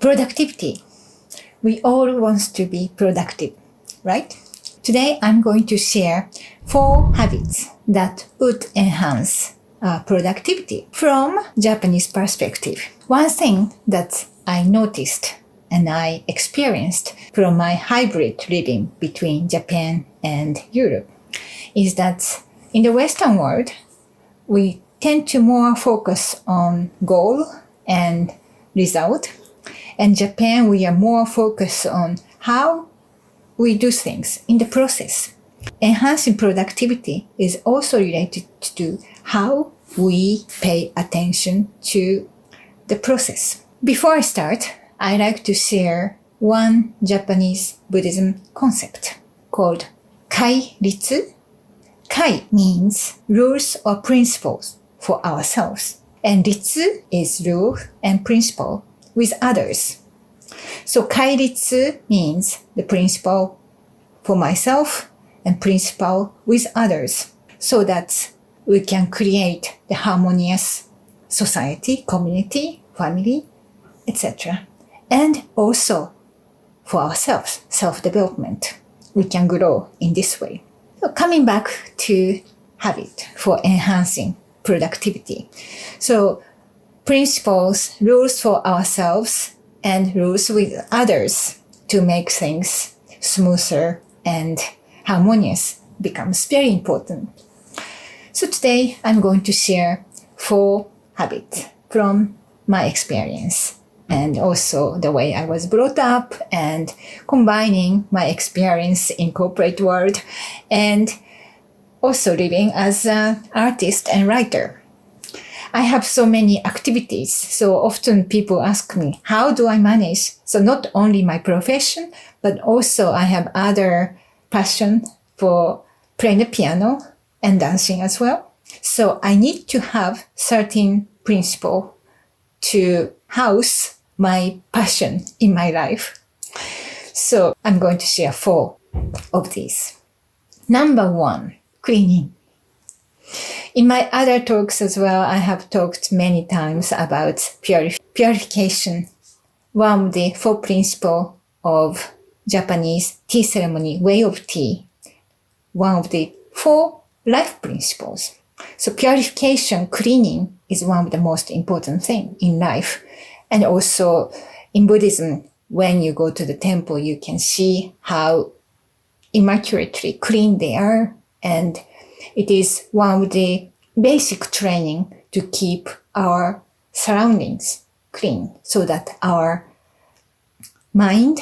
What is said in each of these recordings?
Productivity. We all want to be productive, right? Today, I'm going to share 4 habits that would enhance productivity from Japanese perspective. One thing that I noticed and I experienced from my hybrid living between Japan and Europe is that in the Western world, we tend to more focus on goal and result. In Japan, we are more focused on how we do things in the process. Enhancing productivity is also related to how we pay attention to the process. Before I start, I like to share one Japanese Buddhism concept called KAIRITSU. Kai means rules or principles for ourselves, and Ritsu is rule and principle with others. So KAIRITSU means the principle for myself and principle with others, so that we can create the harmonious society, community, family, etc. And also for ourselves, self-development. We can grow in this way. So coming back to habit for enhancing productivity. So principles, rules for ourselves, and rules with others to make things smoother and harmonious becomes very important. So today I'm going to share 4 habits from my experience and also the way I was brought up and combining my experience in corporate world and also living as an artist and writer. I have so many activities, so often people ask me, how do I manage? So not only my profession, but also I have other passion for playing the piano and dancing as well. So I need to have certain principle to house my passion in my life. So I'm going to share 4 of these. Number 1, cleaning. In my other talks as well, I have talked many times about purification, one of the 4 principles of Japanese tea ceremony, way of tea, one of the 4 life principles. So purification, cleaning is one of the most important things in life. And also in Buddhism, when you go to the temple, you can see how immaculately clean they are. And it is one of the basic training to keep our surroundings clean so that our mind,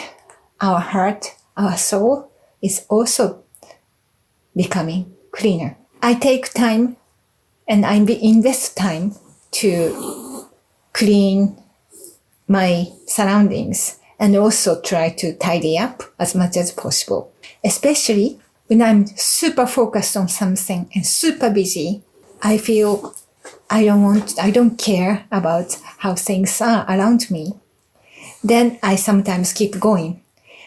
our heart, our soul is also becoming cleaner. I take time and I invest time to clean my surroundings and also try to tidy up as much as possible. Especially when I'm super focused on something and super busy, I feel I don't care about how things are around me. Then I sometimes keep going.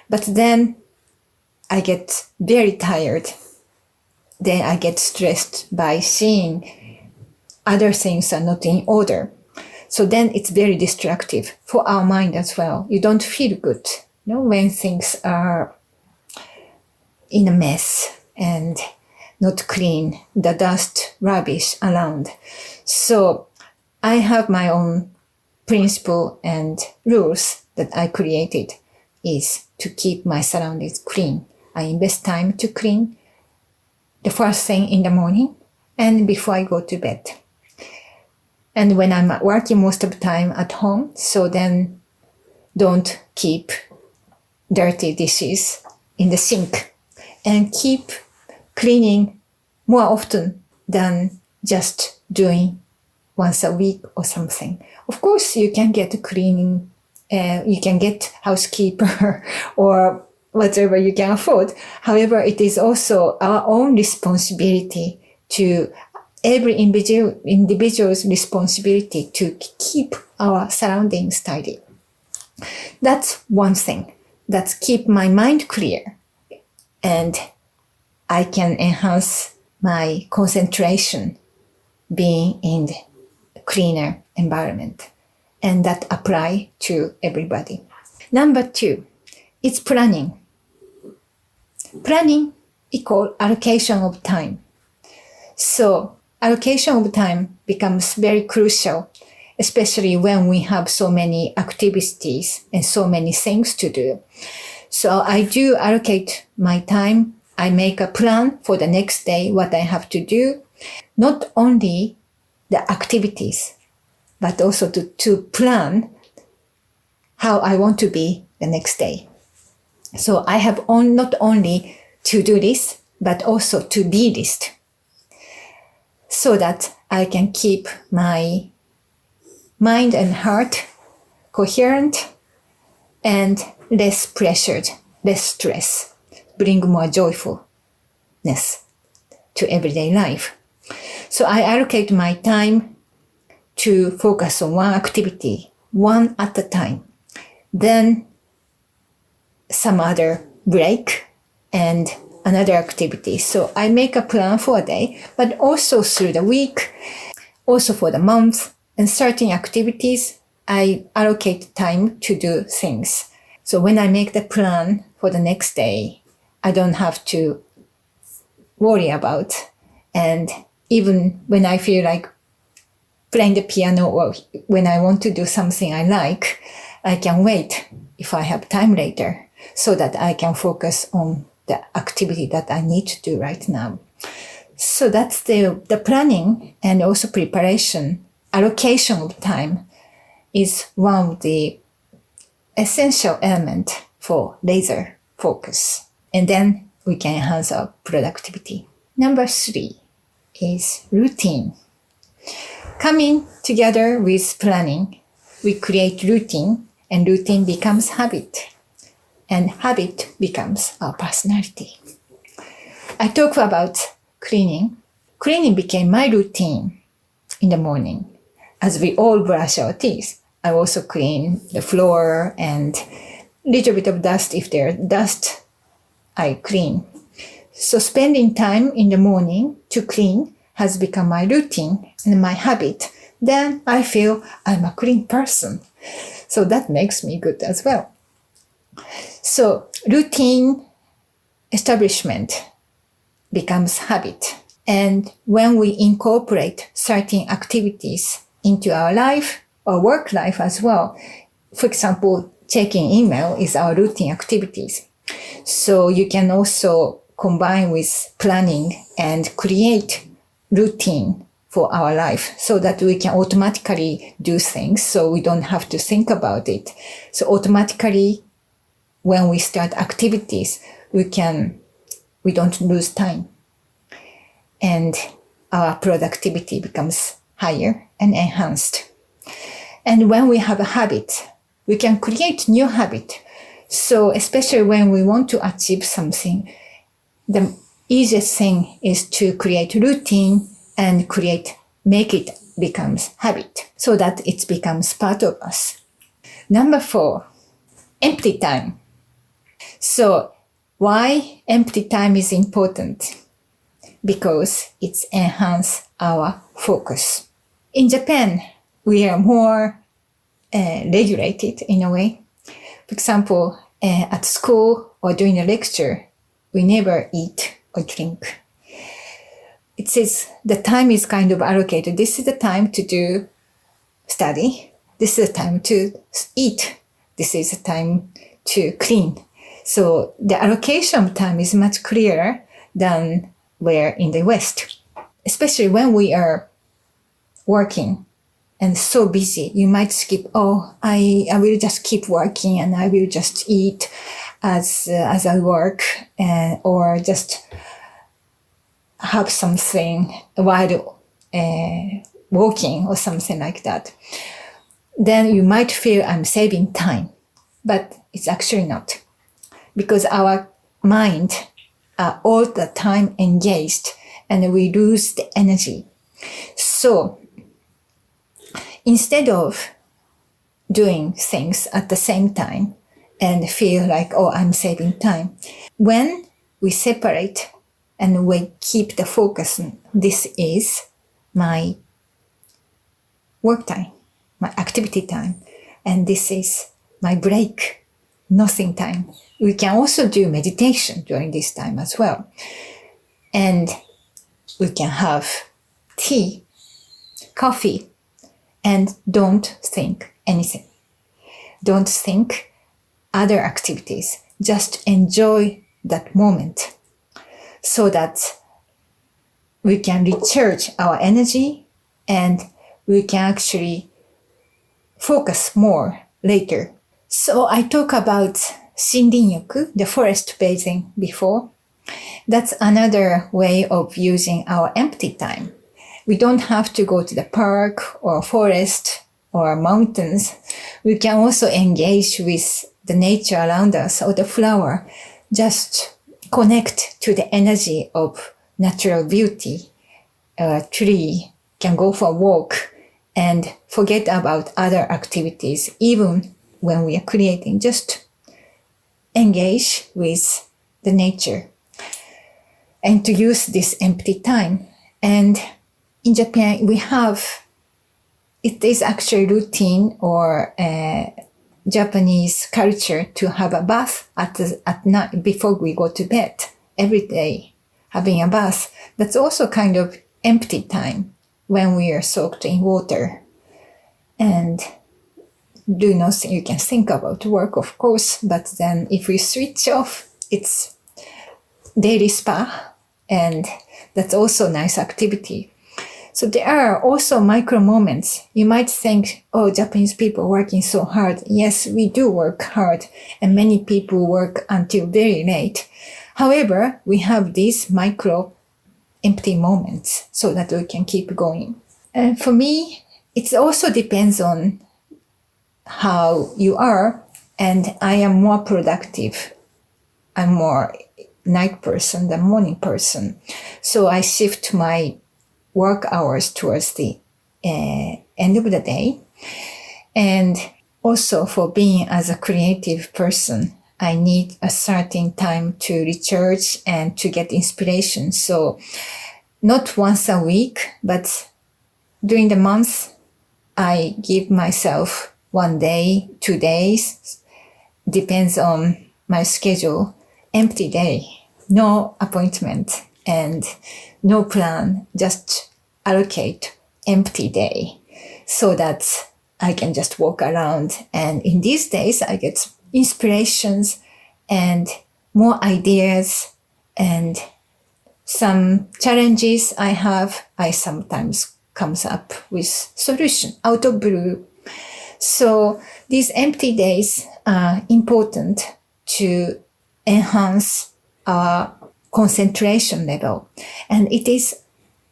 But then I get very tired. Then I get stressed by seeing other things are not in order. So then it's very destructive for our mind as well. You don't feel good, when things are in a mess and not clean, the dust, rubbish around. So I have my own principle and rules that I created is to keep my surroundings clean. I invest time to clean the first thing in the morning and before I go to bed. And when I'm working most of the time at home, so then don't keep dirty dishes in the sink and keep cleaning more often than just doing once a week or something. Of course, you can get cleaning, you can get housekeeper or whatever you can afford. However, it is also our own responsibility to every individual's responsibility to keep our surroundings tidy. That's one thing. That's keep my mind clear. And I can enhance my concentration being in the cleaner environment. and that apply to everybody. Number 2, it's planning. Planning equal allocation of time. So allocation of time becomes very crucial, especially when we have so many activities and so many things to do. So I do allocate my time. I make a plan for the next day, what I have to do, not only the activities, but also to plan how I want to be the next day. So I have not only to-do list, but also to-be list, so that I can keep my mind and heart coherent and less pressured, less stress, bring more joyfulness to everyday life. So I allocate my time to focus on one activity, one at a time. Then some other break and another activity. So I make a plan for a day, but also through the week, also for the month, and certain activities, I allocate time to do things. So when I make the plan for the next day, I don't have to worry about. And even when I feel like playing the piano or when I want to do something I like, I can wait if I have time later so that I can focus on the activity that I need to do right now. So that's the planning and also preparation, allocation of time is one of the essential elements for laser focus. And then we can enhance our productivity. Number 3 is routine. Coming together with planning, we create routine, and routine becomes habit, and habit becomes our personality. I talk about cleaning. Cleaning became my routine in the morning. As we all brush our teeth, I also clean the floor and little bit of dust. If there's dust, I clean. So spending time in the morning to clean has become my routine and my habit. Then I feel I'm a clean person. So that makes me good as well. So routine establishment becomes habit. And when we incorporate certain activities into our life or work life as well, for example, checking email is our routine activities. So you can also combine with planning and create routine for our life so that we can automatically do things so we don't have to think about it. So automatically when we start activities, we don't lose time. And our productivity becomes higher and enhanced. And when we have a habit, we can create new habit. So especially when we want to achieve something, the easiest thing is to create routine and make it becomes habit so that it becomes part of us. Number 4, empty time. So why empty time is important? Because it enhances our focus. In Japan, we are more regulated in a way. For example, at school or during a lecture, we never eat or drink. It says the time is kind of allocated. This is the time to do study. This is the time to eat. This is the time to clean. So the allocation of time is much clearer than where in the West. Especially when we are working and so busy, you might skip, I will just keep working and I will just eat as I work, or just have something while walking or something like that. Then you might feel I'm saving time, but it's actually not, because our mind are all the time engaged and we lose the energy. So instead of doing things at the same time and feel like, I'm saving time, when we separate and we keep the focus, this is my work time. my activity time. And this is my break, nothing time. We can also do meditation during this time as well. And we can have tea, coffee, and don't think anything. Don't think other activities. Just enjoy that moment so that we can recharge our energy and we can actually focus more later. So I talk about Shinrin-yoku, the forest bathing before. That's another way of using our empty time. We don't have to go to the park or forest or mountains. We can also engage with the nature around us or the flower. Just connect to the energy of natural beauty. A tree can go for a walk and forget about other activities, even when we are creating. Just engage with the nature and to use this empty time. And in Japan, it is actually routine or Japanese culture to have a bath at night before we go to bed. Every day, having a bath. That's also kind of empty time when we are soaked in water. And do nothing. You can think about work, of course, but then if we switch off, it's daily spa, and that's also a nice activity. So there are also micro moments. You might think, oh, Japanese people working so hard. Yes, we do work hard, and many people work until very late. However, we have these micro empty moments so that we can keep going. And for me, it also depends on how you are, and I am more productive. I'm more night person than morning person. So I shift my work hours towards the end of the day. And also for being as a creative person, I need a certain time to recharge and to get inspiration. So not once a week, but during the month, I give myself 1 day, 2 days, depends on my schedule, empty day, no appointment and no plan, just allocate empty day so that I can just walk around. And in these days, I get inspirations and more ideas, and some challenges I sometimes comes up with solution out of blue. So these empty days are important to enhance our concentration level. And it is,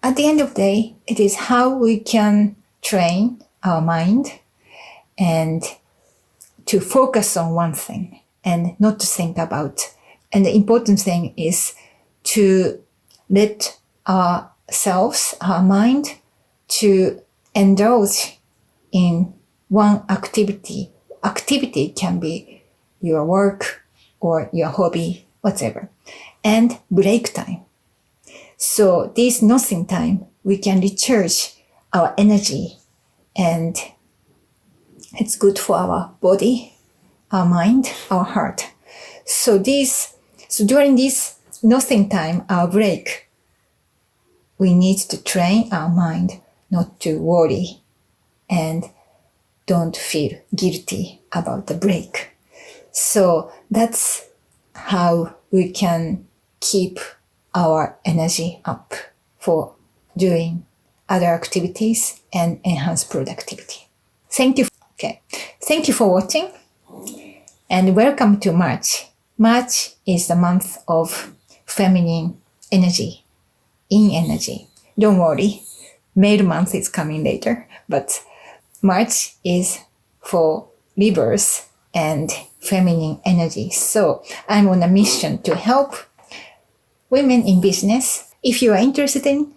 at the end of the day, it is how we can train our mind and to focus on one thing and not to think about. And the important thing is to let ourselves, our mind, to indulge in one activity. Activity can be your work or your hobby, whatever. And break time. So this nothing time, we can recharge our energy, and it's good for our body, our mind, our heart. So during this nothing time, our break, we need to train our mind not to worry and don't feel guilty about the break. So that's how we can keep our energy up for doing other activities and enhance productivity. Thank you. Okay. Thank you for watching, and welcome to March. March is the month of feminine energy, yin energy. Don't worry, male month is coming later, but March is for rebirth and feminine energy. So I'm on a mission to help women in business. If you are interested in,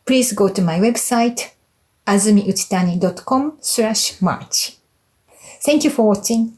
please go to my website, azumiuchitani.com/March. Thank you for watching.